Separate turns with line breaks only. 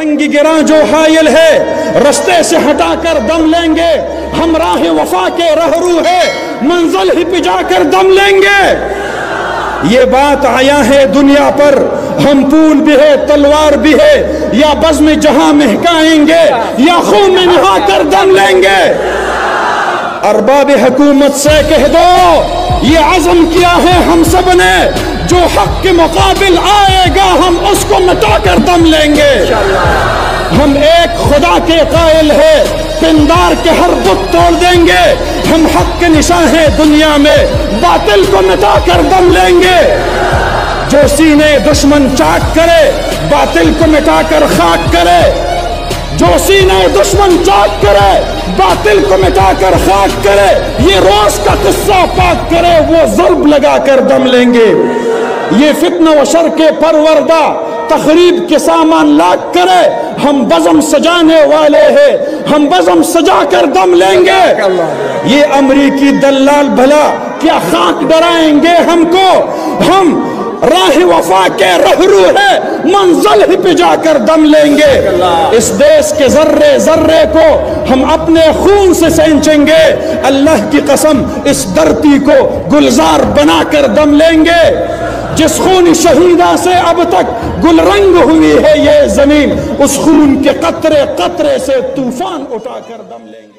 رنگ گراں جو حائل ہے رستے سے ہٹا کر دم لیں گے. ہم راہ وفا کے رہرو ہے منزل ہی پہ جا کر دم لیں گے. یہ بات آیا ہے دنیا پر ہم پھول بھی ہے تلوار بھی ہے یا بزم جہاں مہکائیں گے یا خون میں نہا کر دم لیں گے. ارباب حکومت سے کہہ دو یہ عزم کیا ہے ہم سب نے جو حق کے مقابل آئے گا ہم اس کو مٹا کر دم لیں گے. ہم ایک خدا کے قائل ہے پندار کے ہر بت توڑ دیں گے. ہم حق کے نشاں ہیں دنیا میں باطل کو مٹا کر دم لیں گے. جو سینے دشمن چاک کرے باطل کو مٹا کر خاک کرے. جو سینے دشمن چاک کرے باطل کو مٹا کر خاک کرے. یہ روز کا قصہ پاک کرے وہ ضرب لگا کر دم لیں گے. یہ فتنہ و شر کے پروردہ تخریب کے سامان لاک کرے ہم بزم سجانے والے ہیں ہم بزم سجا کر دم لیں گے. یہ امریکی دلال بھلا کیا خاک ڈرائیں گے ہم کو. ہم راہ وفا کے رہرو ہے منزل ہی پہ جا کر دم لیں گے. اس دیش کے ذرے ذرے کو ہم اپنے خون سے سینچیں گے. اللہ کی قسم اس دھرتی کو گلزار بنا کر دم لیں گے. جس خون شہیدہ سے اب تک گل رنگ ہوئی ہے یہ زمین اس خون کے قطرے قطرے سے طوفان اٹھا کر دم لیں گے.